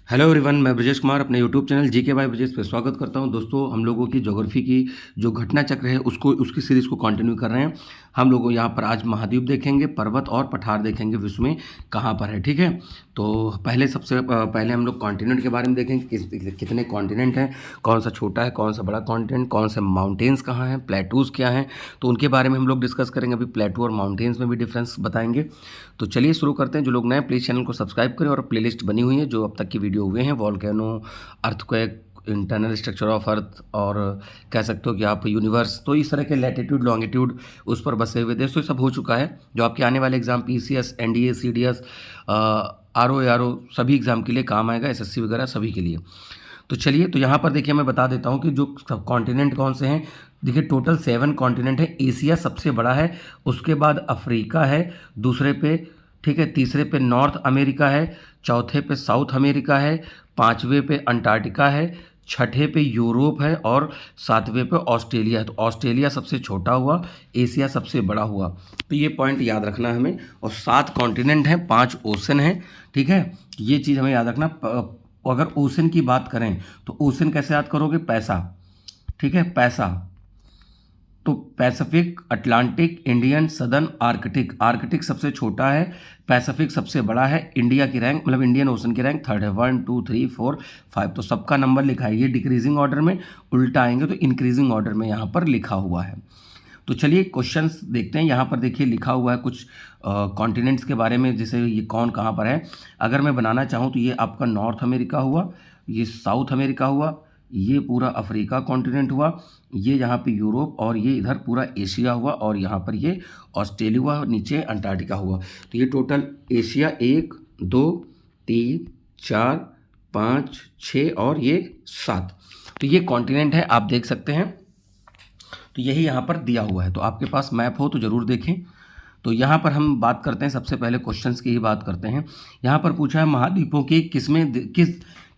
Hello everyone, मैं ब्रजेश कुमार अपने YouTube channel GK by Brajesh पे स्वागत करता हूं। दोस्तों, हम लोगों की ज्योग्राफी की जो घटना चक्र है उसकी सीरीज़ को कंटिन्यू कर रहे हैं। हम लोग यहाँ पर आज महाद्वीप देखेंगे, पर्वत और पठार देखेंगे विश्व में कहाँ पर है। ठीक है, तो सबसे पहले हम लोग कॉन्टिनेंट के बारे में देखेंगे कितने कॉन्टिनेंट हैं, कौन सा छोटा है, कौन सा बड़ा कॉन्टिनेंट, कौन से माउंटेन्स कहाँ हैं, प्लेटूज़ क्या हैं, तो उनके बारे में हम लोग डिस्कस करेंगे। अभी प्लेटू और माउंटेन्स में भी डिफरेंस बताएंगे। तो चलिए शुरू करते हैं। जो लोग नए प्लीज़ चैनल को सब्सक्राइब करें और प्लेलिस्ट बनी हुई है जो अब तक की वीडियो हुए हैं, volcano, earthquake, internal structure of earth, और कह सकते हो कि आप यूनिवर्स, तो इस तरह के लैटिट्यूड लॉन्गिट्यूड उस पर बसे हुए देश, तो ये सब हो चुका है जो आपके आने वाले exam PCS, NDA, CDS, RO RO सभी एग्जाम के लिए काम आएगा, एसएससी वगैरह सभी के लिए। तो चलिए, तो यहाँ पर देखिए मैं बता देता हूँ कि जो कॉन्टिनेंट कौन से हैं। देखिए टोटल 7 कॉन्टिनेंट है। एशिया सबसे बड़ा है, उसके बाद अफ्रीका है दूसरे पे, ठीक है, तीसरे पे नॉर्थ अमेरिका है, चौथे पे साउथ अमेरिका है, पाँचवें पे अंटार्कटिका है, छठे पे यूरोप है और सातवें पे ऑस्ट्रेलिया है। तो ऑस्ट्रेलिया सबसे छोटा हुआ, एशिया सबसे बड़ा हुआ। तो ये पॉइंट याद रखना है हमें। और 7 कॉन्टिनेंट हैं, 5 ओशन हैं। ठीक है, ये चीज़ हमें याद रखना। अगर ओशन की बात करें तो ओशन कैसे याद करोगे? पैसा। ठीक है, पैसा। तो Pacific, Atlantic, Indian, southern, Arctic. Arctic सबसे छोटा है, पैसिफिक सबसे बड़ा है। इंडिया की रैंक, मतलब इंडियन ओशन की रैंक 3rd है। 1 2 3 4 5। तो सबका नंबर लिखा है, ये डिक्रीजिंग ऑर्डर में, उल्टा आएंगे तो इंक्रीजिंग ऑर्डर में यहाँ पर लिखा हुआ है। तो चलिए क्वेश्चंस देखते हैं। यहाँ पर देखिए लिखा हुआ है कुछ कॉन्टिनेंट्स के बारे में, जैसे ये कौन कहाँ पर है। अगर मैं बनाना चाहूँ तो ये आपका नॉर्थ अमेरिका हुआ, ये साउथ अमेरिका हुआ, ये पूरा अफ्रीका कॉन्टिनेंट हुआ, ये यहाँ पे यूरोप, और ये इधर पूरा एशिया हुआ, और यहाँ पर ये ऑस्ट्रेलिया हुआ, नीचे अंटार्कटिका हुआ। तो ये टोटल एशिया 1 2 3 4 5 6 और ये 7। तो ये कॉन्टिनेंट है, आप देख सकते हैं। तो यही यहाँ पर दिया हुआ है, तो आपके पास मैप हो तो ज़रूर देखें। तो यहाँ पर हम बात करते हैं, सबसे पहले क्वेश्चंस की ही बात करते हैं। यहाँ पर पूछा है महाद्वीपों के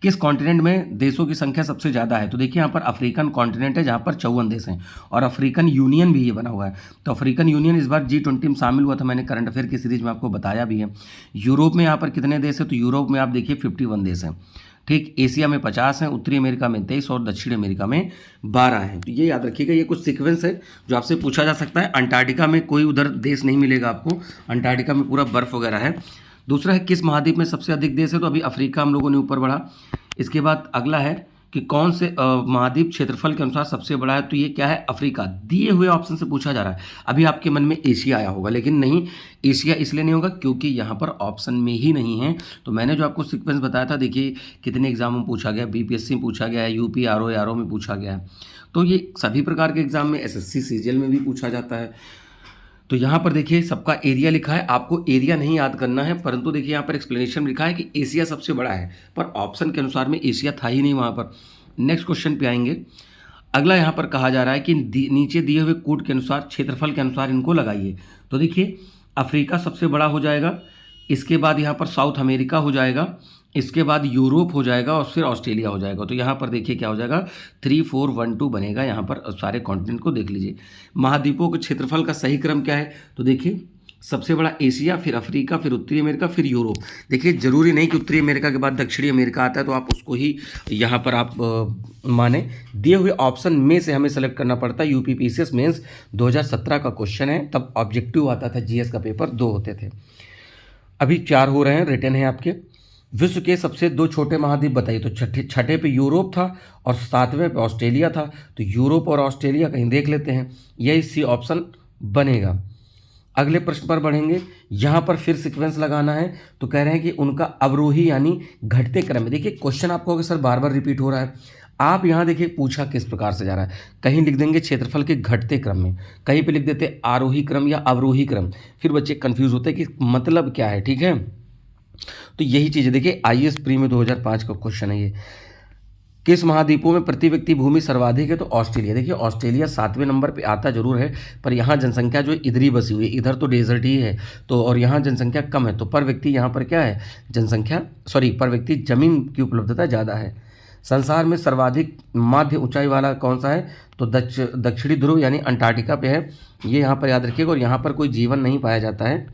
किस कॉन्टिनेंट में देशों की संख्या सबसे ज़्यादा है। तो देखिए यहाँ पर अफ्रीकन कॉन्टिनेंट है जहाँ पर 54 देश हैं, और अफ्रीकन यूनियन भी ये बना हुआ है। तो अफ्रीकन यूनियन इस बार G20 में शामिल हुआ था, मैंने करंट अफेयर की सीरीज में आपको बताया भी है। यूरोप में यहाँ पर कितने देश हैं? तो यूरोप में आप देखिए 51 देश हैं। ठीक, एशिया में 50 हैं, उत्तरी अमेरिका में 23 और दक्षिण अमेरिका में 12 हैं। तो ये याद रखिएगा, ये कुछ सीक्वेंस है जो आपसे पूछा जा सकता है। अंटार्कटिका में कोई उधर देश नहीं मिलेगा आपको, अंटार्कटिका में पूरा बर्फ वगैरह है। दूसरा है किस महाद्वीप में सबसे अधिक देश है। तो अभी अफ्रीका हम लोगों ने ऊपर बढ़ा। इसके बाद अगला है कि कौन से महाद्वीप क्षेत्रफल के अनुसार सबसे बड़ा है। तो ये क्या है? अफ्रीका। दिए हुए ऑप्शन से पूछा जा रहा है। अभी आपके मन में एशिया आया होगा, लेकिन नहीं, एशिया इसलिए नहीं होगा क्योंकि यहाँ पर ऑप्शन में ही नहीं है। तो मैंने जो आपको सीक्वेंस बताया था, देखिए कितने एग्जाम में पूछा गया, बीपीएससी में पूछा गया है, यूपी आरओ में पूछा गया है। तो ये सभी प्रकार के एग्जाम में, एसएससी सीजीएल में भी पूछा जाता है। तो यहाँ पर देखिए सबका एरिया लिखा है, आपको एरिया नहीं याद करना है, परंतु देखिए यहाँ पर एक्सप्लेनेशन में लिखा है कि एशिया सबसे बड़ा है, पर ऑप्शन के अनुसार में एशिया था ही नहीं वहाँ पर। नेक्स्ट क्वेश्चन पे आएंगे। अगला यहाँ पर कहा जा रहा है कि नीचे दिए हुए कोड के अनुसार क्षेत्रफल के अनुसार इनको लगाइए। तो देखिए अफ्रीका सबसे बड़ा हो जाएगा, इसके बाद यहाँ पर साउथ अमेरिका हो जाएगा, इसके बाद यूरोप हो जाएगा, और फिर ऑस्ट्रेलिया हो जाएगा। तो यहाँ पर देखिए क्या हो जाएगा, 3 4 1 2 बनेगा। यहाँ पर सारे कॉन्टिनेंट को देख लीजिए। महाद्वीपों के क्षेत्रफल का सही क्रम क्या है? तो देखिए सबसे बड़ा एशिया, फिर अफ्रीका, फिर उत्तरी अमेरिका, फिर यूरोप। देखिए जरूरी नहीं कि उत्तरी अमेरिका के बाद दक्षिणी अमेरिका आता है, तो आप उसको ही यहाँ पर आप माने। दिए हुए ऑप्शन में से हमें सेलेक्ट करना पड़ता है। यूपी पीसीएस मेंस 2017 का क्वेश्चन है, तब ऑब्जेक्टिव आता था, जीएस का पेपर 2 होते थे। अभी 4 हो रहे हैं, रिटर्न है आपके। विश्व के सबसे 2 छोटे महाद्वीप बताइए। तो छठे पे यूरोप था और 7वें पे ऑस्ट्रेलिया था। तो यूरोप और ऑस्ट्रेलिया कहीं देख लेते हैं, यही सी ऑप्शन बनेगा। अगले प्रश्न पर बढ़ेंगे। यहाँ पर फिर सीक्वेंस लगाना है, तो कह रहे हैं कि उनका अवरोही यानी घटते क्रम में। देखिए क्वेश्चन आपको अगर सर बार बार रिपीट हो रहा है, आप यहाँ देखिए पूछा किस प्रकार से जा रहा है। कहीं लिख देंगे क्षेत्रफल के घटते क्रम में, कहीं पे लिख देते आरोही क्रम या अवरोही क्रम, फिर बच्चे कंफ्यूज होते हैं कि मतलब क्या है। ठीक है, तो यही चीज़ है। देखिए आईएएस प्री में 2005 का क्वेश्चन है ये। किस महाद्वीपों में प्रति व्यक्ति भूमि सर्वाधिक है? तो ऑस्ट्रेलिया। देखिए ऑस्ट्रेलिया 7वें नंबर पे आता जरूर है, पर यहाँ जनसंख्या जो इधर ही बसी हुई है, इधर तो डेजर्ट ही है, तो और यहाँ जनसंख्या कम है, तो पर व्यक्ति यहाँ पर क्या है, जनसंख्या पर व्यक्ति जमीन की उपलब्धता ज़्यादा है। संसार में सर्वाधिक माध्य ऊंचाई वाला कौन सा है? तो दक्षिणी ध्रुव यानी अंटार्कटिका पे है, ये यहाँ पर याद रखिएगा। और यहाँ पर कोई जीवन नहीं पाया जाता है,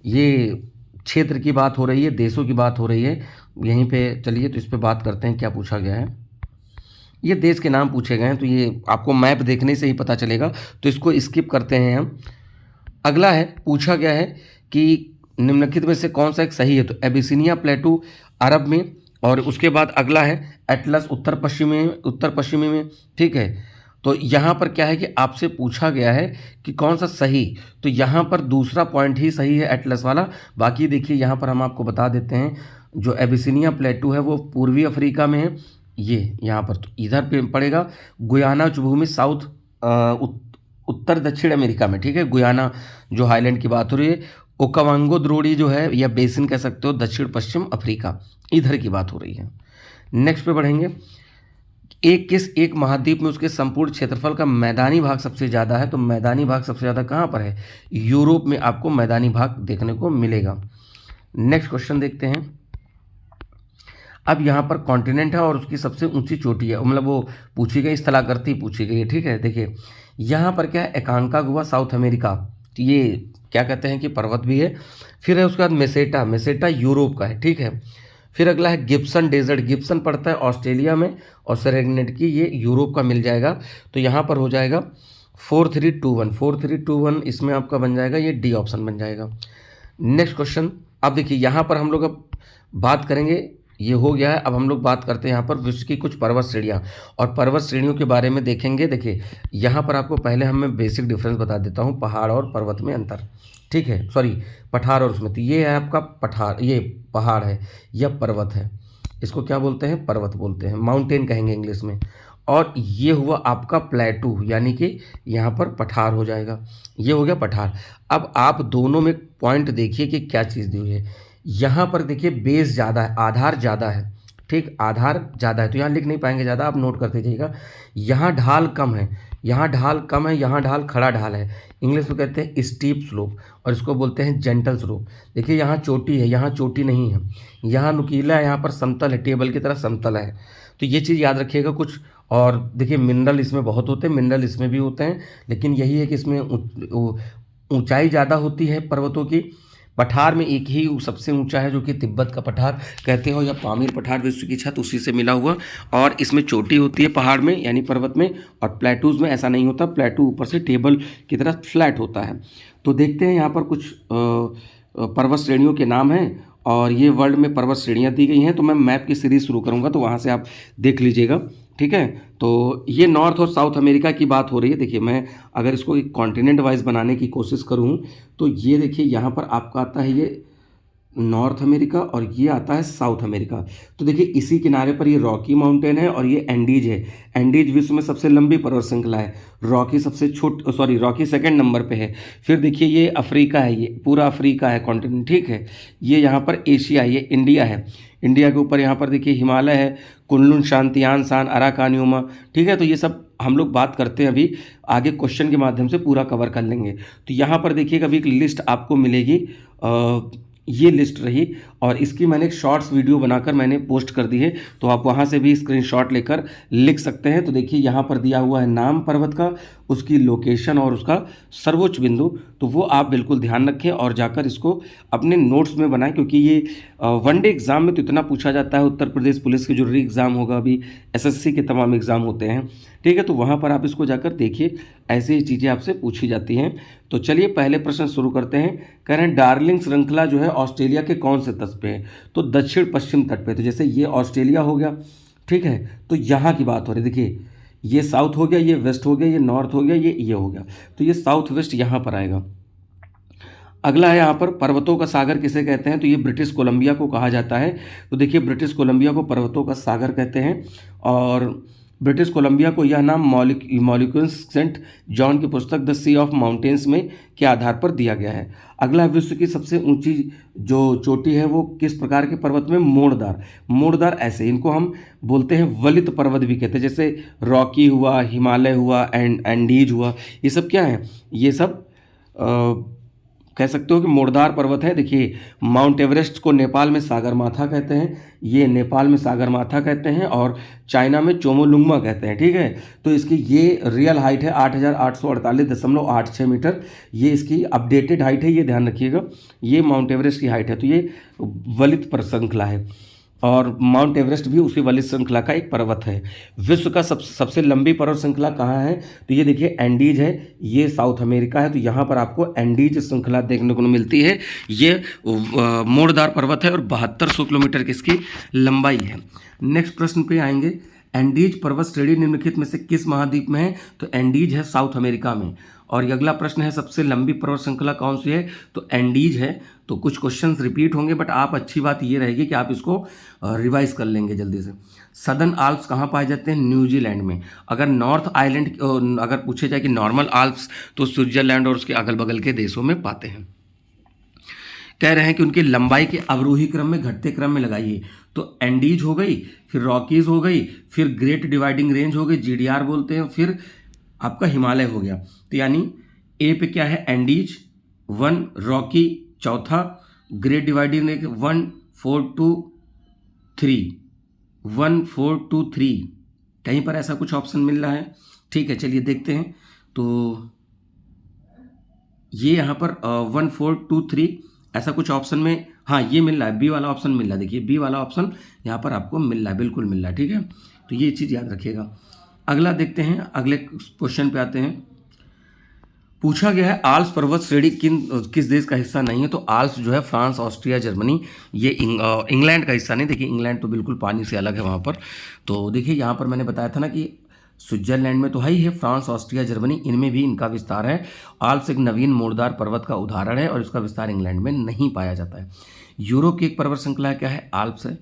ये क्षेत्र की बात हो रही है, देशों की बात हो रही है। यहीं पे चलिए तो इस पे बात करते हैं क्या पूछा गया है। ये देश के नाम पूछे गए हैं, तो ये आपको मैप देखने से ही पता चलेगा, तो इसको स्किप करते हैं हम। अगला है, पूछा गया है कि निम्नलिखित में से कौन सा एक सही है, तो एबिसिनिया प्लेटू अरब में, और उसके बाद अगला है एटलस उत्तर पश्चिमी में। ठीक है, तो यहाँ पर क्या है कि आपसे पूछा गया है कि कौन सा सही, तो यहाँ पर दूसरा पॉइंट ही सही है, एटलस वाला। बाकी देखिए यहाँ पर हम आपको बता देते हैं, जो एबिसिनिया प्लेटू है वो पूर्वी अफ्रीका में है, ये यहाँ पर, तो इधर पे पड़ेगा। गुयाना उच्च भूमि साउथ उत्तर दक्षिण अमेरिका में। ठीक है, गुयाना जो हाईलैंड की बात हो रही है। ओकावांगो द्रोणी जो है, या बेसिन कह सकते हो, दक्षिण पश्चिम अफ्रीका, इधर की बात हो रही है। नेक्स्ट पे बढ़ेंगे। एक महाद्वीप में उसके संपूर्ण क्षेत्रफल का मैदानी भाग सबसे ज़्यादा है, तो मैदानी भाग सबसे ज़्यादा कहाँ पर है? यूरोप में आपको मैदानी भाग देखने को मिलेगा। नेक्स्ट क्वेश्चन देखते हैं। अब यहाँ पर कॉन्टिनेंट है और उसकी सबसे ऊंची चोटी है, मतलब वो पूछी गई स्थलाकृति पूछी गई है। ठीक है, देखिए यहाँ पर क्या है, एकांकागुआ साउथ अमेरिका, तो ये क्या कहते हैं कि पर्वत भी है। फिर है उसके बाद मेसेटा यूरोप का है। ठीक है, फिर अगला है गिब्सन डेजर्ट, गिब्सन पड़ता है ऑस्ट्रेलिया में, और सेरेनिटी ये यूरोप का मिल जाएगा। तो यहाँ पर हो जाएगा 4321 इसमें आपका बन जाएगा, ये डी ऑप्शन बन जाएगा। Next question. अब देखिए यहाँ पर हम लोग अब बात करेंगे, ये हो गया है। अब हम लोग बात करते हैं यहाँ पर विश्व की कुछ पर्वत श्रेणियाँ, और पर्वत श्रेणियों के बारे में देखेंगे। देखिए यहाँ पर आपको पहले मैं बेसिक डिफरेंस बता देता हूँ, पहाड़ और पर्वत में अंतर। ठीक है, सॉरी, पठार और उसमें, तो ये है आपका पठार, ये पहाड़ है, यह पर्वत है, इसको क्या बोलते हैं? पर्वत बोलते हैं, माउंटेन कहेंगे इंग्लिश में। और ये हुआ आपका प्लेटू, यानी कि यहाँ पर पठार हो जाएगा, ये हो गया पठार। अब आप दोनों में पॉइंट देखिए कि क्या चीज़ दी हुई है। यहाँ पर देखिए बेस ज़्यादा है, आधार ज़्यादा है। ठीक, आधार ज़्यादा है, तो यहाँ लिख नहीं पाएंगे ज़्यादा, आप नोट करते जाइएगा। यहाँ ढाल कम है, यहाँ ढाल कम है, यहाँ ढाल खड़ा ढाल है, इंग्लिश में कहते हैं स्टीप स्लोप, और इसको बोलते हैं जेंटल स्लोप। देखिए यहाँ चोटी है, यहाँ चोटी नहीं है, यहाँ नुकीला है, यहाँ पर समतल है, टेबल की तरह समतल है। तो ये चीज़ याद रखिएगा कुछ। और देखिए मिनरल इसमें बहुत होते हैं, मिनरल इसमें भी होते हैं, लेकिन यही है कि इसमें ऊंचाई ज़्यादा होती है पर्वतों की। पठार में एक ही सबसे ऊंचा है, जो कि तिब्बत का पठार कहते हो, या पामीर पठार, विश्व की छत उसी से मिला हुआ, और इसमें चोटी होती है पहाड़ में यानी पर्वत में, और प्लेटूज में ऐसा नहीं होता, प्लेटू ऊपर से टेबल की तरह फ्लैट होता है। तो देखते हैं यहाँ पर कुछ पर्वत श्रेणियों के नाम हैं, और ये वर्ल्ड में पर्वत श्रेणियाँ दी गई हैं। तो मैं मैप की सीरीज़ शुरू करूँगा, तो वहाँ से आप देख लीजिएगा। ठीक है, तो ये नॉर्थ और साउथ अमेरिका की बात हो रही है। देखिए मैं अगर इसको एक कॉन्टिनेंट वाइज बनाने की कोशिश करूँ, तो ये देखिए यहाँ पर आपका आता है ये नॉर्थ अमेरिका, और ये आता है साउथ अमेरिका। तो देखिए इसी किनारे पर ये रॉकी माउंटेन है, और ये एंडीज है। एंडीज विश्व में सबसे लंबी पर्वत श्रृंखला है, रॉकी रॉकी सेकंड नंबर पे है। फिर देखिए ये अफ्रीका है, ये पूरा अफ्रीका है कॉन्टिनेंट। ठीक है, ये यहाँ पर एशिया, ये इंडिया है। इंडिया के ऊपर यहाँ पर देखिए हिमालय है, कुनलुन शांतियान सान अराकानियोमा। ठीक है, तो ये सब हम लोग बात करते हैं, अभी आगे क्वेश्चन के माध्यम से पूरा कवर कर लेंगे। तो यहाँ पर देखिएगा अभी एक लिस्ट आपको मिलेगी, ये लिस्ट रही, और इसकी मैंने एक शॉर्ट्स वीडियो बनाकर मैंने पोस्ट कर दी है, तो आप वहाँ से भी स्क्रीनशॉट लेकर लिख सकते हैं। तो देखिए यहाँ पर दिया हुआ है नाम पर्वत का, उसकी लोकेशन और उसका सर्वोच्च बिंदु, तो वो आप बिल्कुल ध्यान रखें और जाकर इसको अपने नोट्स में बनाएं, क्योंकि ये वनडे एग्ज़ाम में तो इतना पूछा जाता है। उत्तर प्रदेश पुलिस के जो री एग्ज़ाम होगा, अभी एसएससी के तमाम एग्ज़ाम होते हैं। ठीक है, तो वहाँ पर आप इसको जाकर देखिए, ऐसी ही चीज़ें आपसे पूछी जाती हैं। तो चलिए पहले प्रश्न शुरू करते हैं। कह रहे हैं डार्लिंग श्रृंखला जो है ऑस्ट्रेलिया के कौन से तट पे है? तो दक्षिण पश्चिम तट पे। तो जैसे ये ऑस्ट्रेलिया हो गया, ठीक है, तो यहाँ की बात हो रही है। देखिए ये साउथ हो गया, ये वेस्ट हो गया, ये नॉर्थ हो गया, ये हो गया, तो ये साउथ वेस्ट यहाँ पर आएगा। अगला है यहाँ पर पर्वतों का सागर किसे कहते हैं? तो ये ब्रिटिश कोलंबिया को कहा जाता है। तो देखिए ब्रिटिश कोलंबिया को पर्वतों का सागर कहते हैं, और ब्रिटिश कोलंबिया को यह नाम मॉलिक्यूल्स सेंट जॉन की पुस्तक द सी ऑफ माउंटेन्स में के आधार पर दिया गया है। अगला विश्व की सबसे ऊंची जो चोटी है वो किस प्रकार के पर्वत में? मोड़दार ऐसे, इनको हम बोलते हैं वलित पर्वत भी कहते हैं, जैसे रॉकी हुआ, हिमालय हुआ, एंडीज हुआ, ये सब क्या है? ये सब कह सकते हो कि मोड़दार पर्वत है। देखिए, माउंट एवरेस्ट को नेपाल में सागरमाथा कहते हैं, ये नेपाल में सागरमाथा कहते हैं, और चाइना में चोमोलुंगमा कहते हैं। ठीक है, तो इसकी ये रियल हाइट है 8,848.86 मीटर। ये इसकी अपडेटेड हाइट है, ये ध्यान रखिएगा। ये माउंट एवरेस्ट की हाइट है, तो ये वलित पर्वत श्रृंखला है, और माउंट एवरेस्ट भी उसी वलित श्रृंखला का एक पर्वत है। विश्व का सबसे लंबी पर्वत श्रृंखला कहाँ है? तो ये देखिए एंडीज है, ये साउथ अमेरिका है, तो यहाँ पर आपको एंडीज श्रृंखला देखने को मिलती है। ये मोड़दार पर्वत है और 7200 किलोमीटर की इसकी लंबाई है। नेक्स्ट प्रश्न पे आएंगे, एंडीज पर्वत श्रेणी निम्नलिखित में से किस महाद्वीप में है? तो एंडीज है साउथ अमेरिका में। और ये अगला प्रश्न है, सबसे लंबी पर्वत श्रृंखला कौन सी है? तो एंडीज है। तो कुछ क्वेश्चंस रिपीट होंगे, बट आप अच्छी बात ये रहेगी कि आप इसको रिवाइज कर लेंगे जल्दी से। सदर्न आल्प्स कहाँ पाए जाते हैं? न्यूजीलैंड में। अगर नॉर्थ आइलैंड अगर पूछे जाए कि नॉर्मल आल्प्स, तो स्विट्जरलैंड और उसके अगल बगल के देशों में पाते हैं। कह रहे हैं कि उनकी लंबाई के अवरोही क्रम में, घटते क्रम में लगाइए। तो एंडीज हो गई, फिर रॉकीज हो गई, फिर ग्रेट डिवाइडिंग रेंज हो गई, जीडीआर बोलते हैं, फिर आपका हिमालय हो गया। तो यानी ए पे क्या है? एंडीज 1, रॉकी चौथा, ग्रेट डिवाइडिंग रेंज 1, 4, 2, 3, 1, 4, 2, 3। कहीं पर ऐसा कुछ ऑप्शन मिल रहा है? ठीक है, चलिए देखते हैं। तो ये यहाँ पर 1, 4, 2, 3 ऐसा कुछ ऑप्शन में, हाँ ये मिल रहा है, बी वाला ऑप्शन मिल रहा है। देखिए बी वाला ऑप्शन यहाँ पर आपको मिल रहा है, बिल्कुल मिल रहा है। ठीक है, तो ये चीज़ याद रखिएगा। अगला देखते हैं, अगले क्वेश्चन पे आते हैं। पूछा गया है आल्प्स पर्वत श्रेणी किस देश का हिस्सा नहीं है? तो आल्प्स जो है फ्रांस, ऑस्ट्रिया, जर्मनी, ये इंग्लैंड का हिस्सा नहीं। देखिए इंग्लैंड तो बिल्कुल पानी से अलग है वहाँ पर। तो देखिए यहाँ पर मैंने बताया था ना कि स्विट्जरलैंड में तो है ही है, फ्रांस, ऑस्ट्रिया, जर्मनी, इनमें भी इनका विस्तार है। आल्प्स एक नवीन मोड़दार पर्वत का उदाहरण है और इसका विस्तार इंग्लैंड में नहीं पाया जाता है। यूरोप की एक पर्वत श्रृंखला क्या है? आल्प्स है।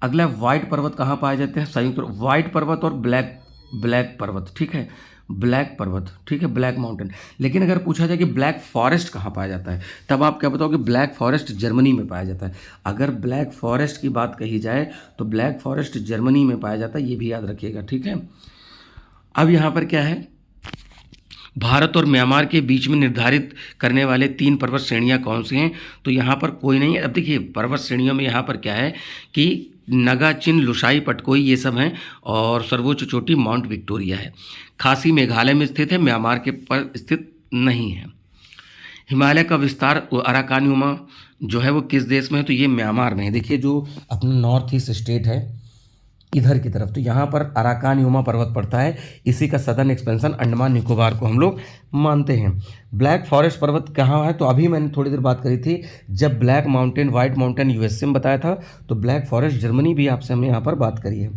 अगला व्हाइट पर्वत कहाँ पाए जाते हैं? संयुक्त व्हाइट पर्वत और ब्लैक पर्वत। ठीक है, ब्लैक पर्वत, ठीक है, ब्लैक माउंटेन। लेकिन अगर पूछा जाए कि ब्लैक फॉरेस्ट कहाँ पाया जाता है, तब आप क्या बताओगे? ब्लैक फॉरेस्ट जर्मनी में पाया जाता है। अगर ब्लैक फॉरेस्ट की बात कही जाए तो ब्लैक फॉरेस्ट जर्मनी में पाया जाता है, ये भी याद रखिएगा। ठीक है, अब यहाँ पर क्या है? भारत और म्यांमार के बीच में निर्धारित करने वाले 3 पर्वत श्रेणियाँ कौन सी हैं? तो यहाँ पर कोई नहीं है। अब देखिए पर्वत श्रेणियों में यहाँ पर क्या है कि नगा, चिन, लुसाई, पटकोई ये सब हैं, और सर्वोच्च चोटी माउंट विक्टोरिया है। खासी मेघालय में स्थित है, म्यांमार के पर स्थित नहीं है। हिमालय का विस्तार अराकानयुमा जो है वो किस देश में है? तो ये म्यांमार में है। देखिए जो अपना नॉर्थ ईस्ट स्टेट है इधर की तरफ, तो यहाँ पर अराकानयुमा पर्वत पड़ता है। इसी का सदर्न एक्सपेंशन अंडमान निकोबार को हम लोग मानते हैं। ब्लैक फॉरेस्ट पर्वत कहाँ है? तो अभी मैंने थोड़ी देर बात करी थी, जब black mountain, white mountain USA में बताया था, तो ब्लैक फॉरेस्ट जर्मनी भी आपसे हमने यहाँ पर बात करी है।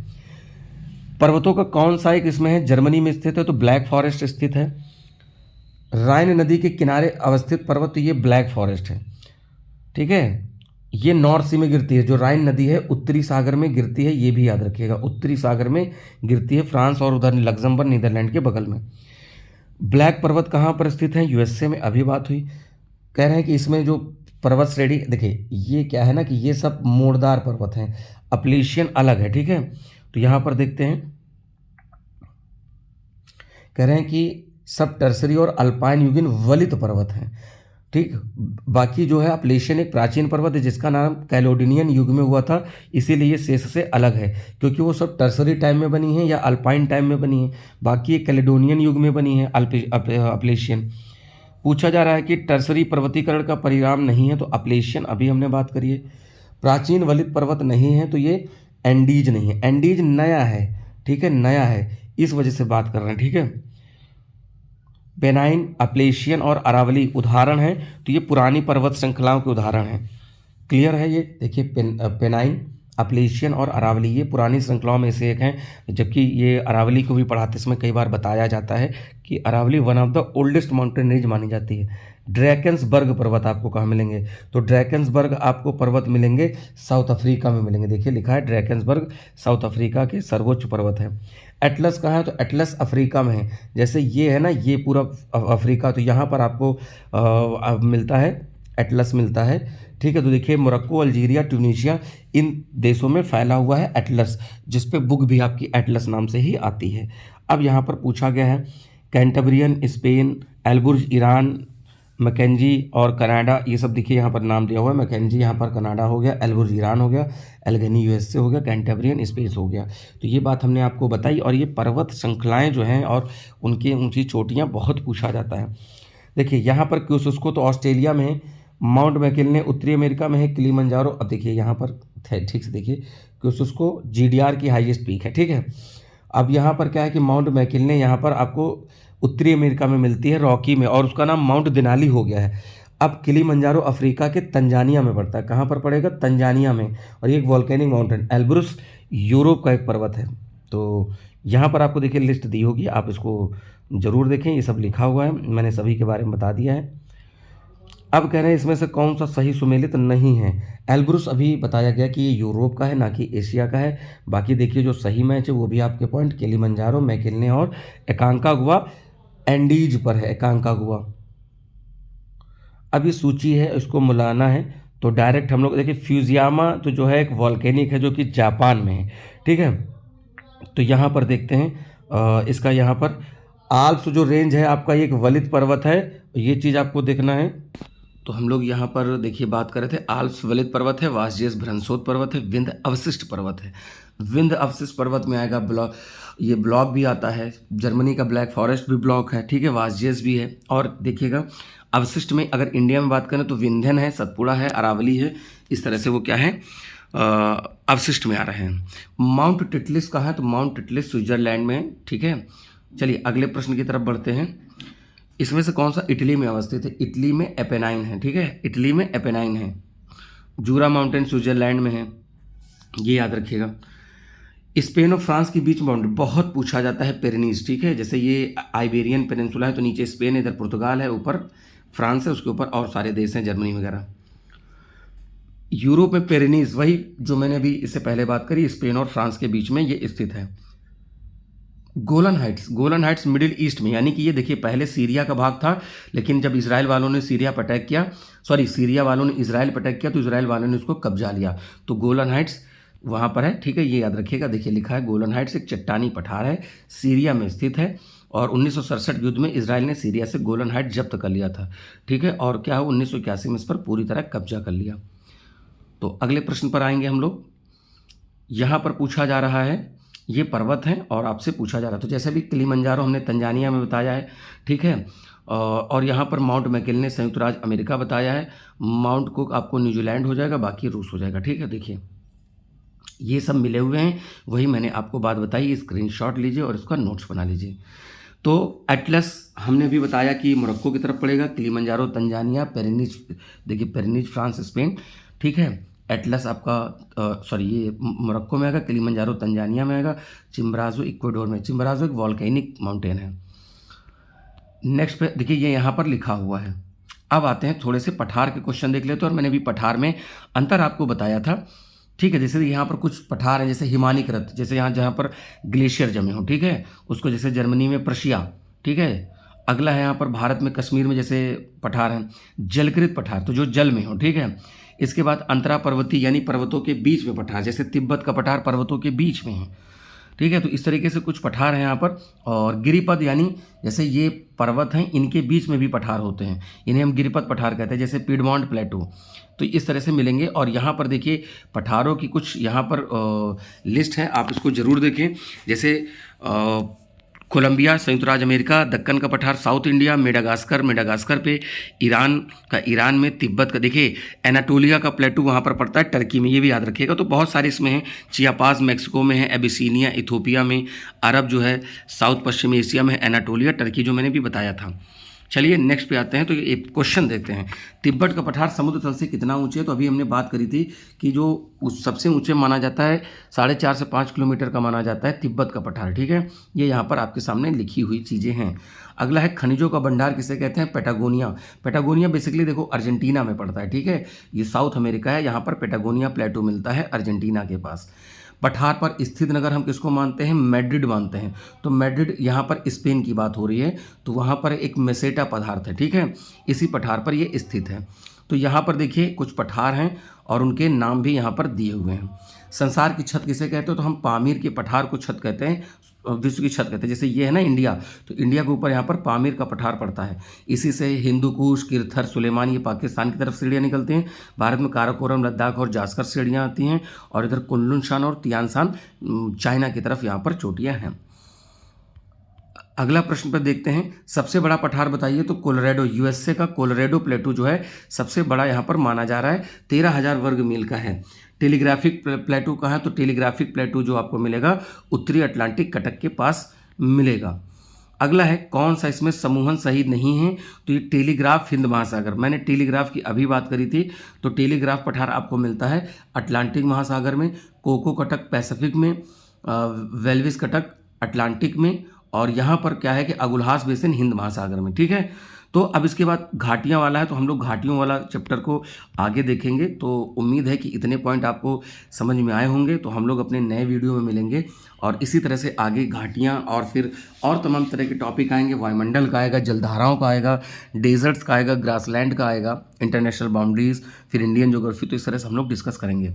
पर्वतों का कौन सा एक इसमें है? जर्मनी में स्थित है, तो ब्लैक फॉरेस्ट स्थित है। राइन नदी के किनारे अवस्थित पर्वत, तो ये ब्लैक फॉरेस्ट है। ठीक है, ये नॉर्थ सी में गिरती है। जो राइन नदी है उत्तरी सागर में गिरती है, ये भी याद रखिएगा, उत्तरी सागर में गिरती है, फ्रांस और उधर लग्जमबर्ग, नीदरलैंड के बगल में। ब्लैक पर्वत कहाँ पर स्थित है? यूएसए में, अभी बात हुई। कह रहे हैं कि इसमें जो पर्वत श्रेणी, देखिए ये क्या है ना कि ये सब मोड़दार पर्वत हैं, अपलेशियन अलग है। ठीक है, तो यहाँ पर देखते हैं, कह रहे हैं कि सब टर्सरी और अल्पाइन युगीन वलित पर्वत हैं। ठीक, बाकी जो है अपलेशियन एक प्राचीन पर्वत है जिसका नाम कैलोडिनियन युग में हुआ था, इसीलिए ये शेष से अलग है, क्योंकि वो सब टर्सरी टाइम में बनी है या अल्पाइन टाइम में बनी है। बाकी ये कैलेडोनियन युग में बनी है अपलेशियन। पूछा जा रहा है कि टर्सरी पर्वतीकरण का परिणाम नहीं है, तो अपलेशियन अभी हमने बात करी है। प्राचीन वलित पर्वत नहीं है, तो ये एंडीज नहीं है, एंडीज नया है। ठीक है, नया है, इस वजह से बात कर रहे हैं। ठीक है, पेनाइन, अपलेशियन और अरावली उदाहरण हैं, तो ये पुरानी पर्वत श्रृंखलाओं के उदाहरण हैं। क्लियर है ये? देखिए पेनाइन, अपलेशियन और अरावली ये पुरानी श्रृंखलाओं में से एक हैं, जबकि ये अरावली को भी पढ़ाते समय कई बार बताया जाता है कि Aravali one of the oldest mountain range मानी जाती है। ड्रैकेंसबर्ग पर्वत आपको कहाँ मिलेंगे? तो ड्रैकेंसबर्ग आपको पर्वत मिलेंगे साउथ अफ्रीका में मिलेंगे। देखिए लिखा है ड्रैकेंसबर्ग साउथ अफ्रीका के सर्वोच्च पर्वत है। एटलस कहाँ है? तो एटलस अफ्रीका में है। जैसे ये है ना, ये पूरा अफ्रीका, तो यहाँ पर आपको मिलता है, एटलस मिलता है। ठीक है, तो देखिए मोरक्को, अल्जीरिया, ट्यूनीशिया, इन देशों में फैला हुआ है एटलस, जिस पे बुक भी आपकी एटलस नाम से ही आती है। अब यहाँ पर पूछा गया है कैंटब्रियन स्पेन, एल्बुर्ज ईरान, मैकेंजी और कनाडा, ये सब देखिए यहाँ पर नाम दिया हुआ है। मैकेंजी यहाँ पर कनाडा हो गया, एल्बुर्ज ईरान हो गया, एल्गनी यूएसए हो गया, कैंटेब्रियन स्पेस हो गया। तो ये बात हमने आपको बताई। और ये पर्वत श्रृंखलाएँ जो हैं और उनकी ऊंची चोटियाँ बहुत पूछा जाता है। देखिए यहाँ पर क्योसुस्को तो ऑस्ट्रेलिया में है, माउंट मैकिन्ले उत्तरी अमेरिका में है, किलिमंजारो, अब देखिए यहाँ पर ठीक से देखिए, क्योसुस्को जीडीआर की हाईएस्ट पीक है, ठीक है। अब यहाँ पर क्या है कि माउंट मैकिन्ले यहाँ पर आपको उत्तरी अमेरिका में मिलती है, रॉकी में, और उसका नाम माउंट देनाली हो गया है। अब किलिमंजारो अफ्रीका के तंजानिया में पड़ता है। कहाँ पर पड़ेगा? तंजानिया में। और ये एक वॉल्केनिक माउंटेन। एल्ब्रुस यूरोप का एक पर्वत है। तो यहाँ पर आपको देखिए लिस्ट दी होगी, आप इसको ज़रूर देखें, ये सब लिखा हुआ है, मैंने सभी के बारे में बता दिया है। अब कह रहे हैं इसमें से कौन सा सही सुमेलित नहीं है। एल्ब्रुस अभी बताया गया कि ये यूरोप का है, ना कि एशिया का है। बाकी देखिए जो सही मैच है वो भी आपके पॉइंट किलिमंजारो, मैकिन्ले और एकांकागुआ एंडीज पर है, एकांकागुआ। अब ये सूची है, इसको मिलाना है तो डायरेक्ट हम लोग देखिए फ्यूजियामा तो जो है एक वॉल्केनिक है जो कि जापान में है, ठीक है। तो यहाँ पर देखते हैं इसका यहाँ पर आल्प्स जो रेंज है आपका, ये एक वलित पर्वत है, ये चीज़ आपको देखना है। तो हम लोग यहाँ पर देखिए बात कर रहे थे, आल्प्स वलित पर्वत है, वासजेस भ्रंशोत पर्वत है, विंध्य अवशिष्ट पर्वत है। विंध्य अवशिष्ट पर्वत में आएगा ब्लॉक, ये ब्लॉक भी आता है, जर्मनी का ब्लैक फॉरेस्ट भी ब्लॉक है, ठीक है, वासजेस भी है। और देखिएगा अवशिष्ट में अगर इंडिया में बात करें तो विंध्यन है, सतपुड़ा है, अरावली है, इस तरह से वो क्या है अवशिष्ट में आ रहे हैं। माउंट टिटलिस कहाँ है? तो माउंट टिटलिस स्विट्जरलैंड में है, ठीक है। चलिए अगले प्रश्न की तरफ बढ़ते हैं। इसमें से कौन सा इटली में अवस्थित है? इटली में एपेनाइन है, ठीक है, इटली में एपेनाइन है। जूरा माउंटेन स्विट्जरलैंड में है, ये याद रखिएगा। स्पेन और फ्रांस के बीच बाउंड्री बहुत पूछा जाता है, पेरिनीज, ठीक है। जैसे ये आइबेरियन पेनिनसुला है तो नीचे स्पेन है, इधर पुर्तगाल है, ऊपर फ्रांस है, उसके ऊपर और सारे देश हैं, जर्मनी वगैरह। यूरोप में पेरिनीज, वही जो मैंने अभी इससे पहले बात करी, स्पेन और फ्रांस के बीच में ये स्थित है। Golan Heights, Golan Heights middle east में, यानी कि ये देखिए पहले सीरिया का भाग था, लेकिन जब इसराइल वालों ने सीरिया पर अटैक किया, सीरिया वालों ने इसराइल पर अटैक किया तो इसराइल वालों ने उसको कब्जा लिया, तो गोलन हाइट्स वहाँ पर है, ठीक है, ये याद रखिएगा। देखिए लिखा है गोलन हाइट्स एक चट्टानी पठार है, सीरिया में स्थित है, और 1967 युद्ध में इसराइल ने सीरिया से गोलन हाइट जब्त कर लिया था, ठीक है। और क्या हो 1981 में इस पर पूरी तरह कब्जा कर लिया। तो अगले प्रश्न पर आएंगे हम लोग। यहाँ पर पूछा जा रहा है, ये पर्वत हैं और आपसे पूछा जा रहा है, तो जैसे भी किलिमंजारो हमने तंजानिया में बताया है, ठीक है, और यहाँ पर माउंट मैकिन्ले संयुक्त राज्य अमेरिका बताया है, माउंट कुक आपको न्यूजीलैंड हो जाएगा, बाकी रूस हो जाएगा, ठीक है। देखिए ये सब मिले हुए हैं, वही मैंने आपको बात बताई, स्क्रीनशॉट लीजिए और इसका नोट्स बना लीजिए। तो एटलस हमने भी बताया कि मोरक्को की तरफ पड़ेगा, किलिमंजारो तंजानिया, पेरिनीज देखिए पेरिनीज फ्रांस स्पेन, ठीक है। एटलस आपका ये मोरक्को में आएगा, किलिमंजारो तंजानिया में आएगा, चिम्बराजो इक्वाडोर में। चिम्बराजो एक वॉल्केनिक माउंटेन है। नेक्स्ट पे देखिए ये यहाँ पर लिखा हुआ है। अब आते हैं थोड़े से पठार के क्वेश्चन देख लेते हैं, और मैंने भी पठार में अंतर आपको बताया था, ठीक है। जैसे यहाँ पर कुछ पठार हैं, जैसे हिमानी कृत, जैसे यहाँ जहाँ पर ग्लेशियर जमे हो, ठीक है, उसको जैसे जर्मनी में प्रशिया, ठीक है। अगला है यहाँ पर भारत में कश्मीर में जैसे पठार हैं जलकृत पठार, तो जो जल में हो, ठीक है। इसके बाद अंतरा पर्वतीय यानी पर्वतों के बीच में पठार, जैसे तिब्बत का पठार पर्वतों के बीच में है, ठीक है। तो इस तरीके से कुछ पठार हैं यहाँ पर। और गिरिपद यानी जैसे ये पर्वत हैं, इनके बीच में भी पठार होते हैं, इन्हें हम गिरिपद पठार कहते हैं, जैसे पिडमॉन्ट प्लेटू, तो इस तरह से मिलेंगे। और यहाँ पर देखिए पठारों की कुछ यहाँ पर लिस्ट है, आप इसको ज़रूर देखें। जैसे कोलंबिया संयुक्त राज्य अमेरिका, दक्कन का पठार साउथ इंडिया, मेडागास्कर पे ईरान में, तिब्बत का देखिए एनाटोलिया का प्लेटू वहाँ पर पड़ता है टर्की में, ये भी याद रखिएगा। तो बहुत सारे इसमें हैं, चियापास मैक्सिको में है, एबिसिनिया इथोपिया में, अरब जो है साउथ पश्चिमी एशिया में है, एनाटोलिया टर्की जो मैंने भी बताया था। चलिए नेक्स्ट पे आते हैं। तो ये क्वेश्चन देखते हैं, तिब्बत का पठार समुद्र तल से कितना ऊंचे है? तो अभी हमने बात करी थी कि जो उस सबसे ऊंचे माना जाता है 4.5 से 5 किलोमीटर का माना जाता है तिब्बत का पठार, ठीक है। ये यहाँ पर आपके सामने लिखी हुई चीज़ें हैं। अगला है खनिजों का भंडार किसे कहते हैं? पैटागोनिया। पैटागोनिया बेसिकली देखो अर्जेंटीना में पड़ता है, ठीक है, ये साउथ अमेरिका है, यहाँ पर पैटागोनिया प्लेटू मिलता है अर्जेंटीना के पास। पठार पर स्थित नगर हम किसको मानते हैं? मैड्रिड मानते हैं। तो मैड्रिड यहाँ पर स्पेन की बात हो रही है, तो वहाँ पर एक मेसेटा पदार्थ है, ठीक है, इसी पठार पर ये स्थित है। तो यहाँ पर देखिए कुछ पठार हैं और उनके नाम भी यहाँ पर दिए हुए हैं। संसार की छत किसे कहते हो? तो हम पामीर के पठार को छत कहते हैं, विश्व की छत कहते हैं। जैसे ये है ना इंडिया, तो इंडिया के ऊपर यहाँ पर पामीर का पठार पड़ता है। इसी से हिंदू कुश, किरथर, सुलेमान ये पाकिस्तान की तरफ सीढ़ियाँ निकलती हैं। भारत में काराकोरम, लद्दाख और जास्कर सीढ़ियाँ आती हैं। और इधर कुनलुन और तियानशान चाइना की तरफ यहाँ पर चोटियाँ हैं। अगला प्रश्न पर देखते हैं, सबसे बड़ा पठार बताइए। तो कोलोराडो, यूएसए का कोलोराडो प्लेटू जो है सबसे बड़ा यहाँ पर माना जा रहा है, 13,000 वर्ग मील का है। टेलीग्राफिक प्लेटू कहाँ है? तो टेलीग्राफिक प्लेटू जो आपको मिलेगा उत्तरी अटलांटिक कटक के पास मिलेगा। अगला है, कौन सा इसमें समूहन सही नहीं है? तो ये टेलीग्राफ हिंद महासागर, मैंने टेलीग्राफ की अभी बात करी थी। तो टेलीग्राफ पठार आपको मिलता है अटलांटिक महासागर में, कोको कटक पैसिफिक में, वेल्विस कटक अटलांटिक में, और यहाँ पर क्या है कि अगुलहास बेसिन हिंद महासागर में। ठीक है, तो अब इसके बाद घाटियाँ वाला है, तो हम लोग घाटियों वाला चैप्टर को आगे देखेंगे। तो उम्मीद है कि इतने पॉइंट आपको समझ में आए होंगे। तो हम लोग अपने नए वीडियो में मिलेंगे और इसी तरह से आगे घाटियाँ और फिर और तमाम तरह के टॉपिक आएंगे। वायुमंडल का आएगा, जलधाराओं का आएगा, डेजर्ट्स का आएगा, ग्रासलैंड का आएगा, इंटरनेशनल बाउंड्रीज, फिर इंडियन ज्योग्राफी। तो इस तरह से हम लोग डिस्कस करेंगे।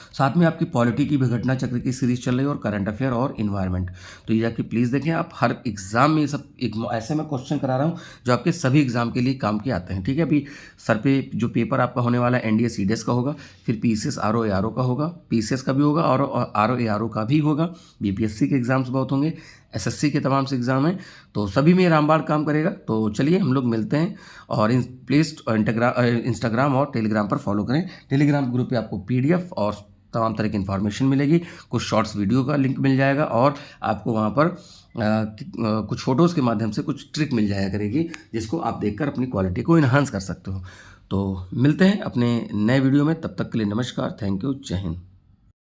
साथ में आपकी पॉलिटी की भी घटना चक्र की सीरीज चल रही है और करंट अफेयर और इन्वायरमेंट। तो ये जाके प्लीज़ देखें। आप हर एग्जाम में ये सब एक ऐसे मैं क्वेश्चन करा रहा हूँ जो आपके सभी एग्जाम के लिए काम के आते हैं। ठीक है, अभी सर पे जो पेपर आपका होने वाला है एनडीए सीडीएस का होगा, फिर पीसीएस आरओ एआरओ का होगा, पीसीएस का भी होगा और आरओ एआरओ का भी होगा। बीपीएससी के एग्जाम्स बहुत होंगे, एसएससी के तमाम से एग्जाम हैं, तो सभी में रामबाण काम करेगा। तो चलिए हम लोग मिलते हैं और प्लीज़ इंस्टाग्राम और टेलीग्राम पर फॉलो करें। टेलीग्राम ग्रुप पे आपको पीडीएफ और तमाम तरह की इन्फॉर्मेशन मिलेगी, कुछ शॉर्ट्स वीडियो का लिंक मिल जाएगा और आपको वहाँ पर कुछ फ़ोटोज़ के माध्यम से कुछ ट्रिक मिल जाया करेगी जिसको आप देखकर अपनी क्वालिटी को इन्हांस कर सकते हो। तो मिलते हैं अपने नए वीडियो में, तब तक के लिए नमस्कार, थैंक यू, जय हिंद।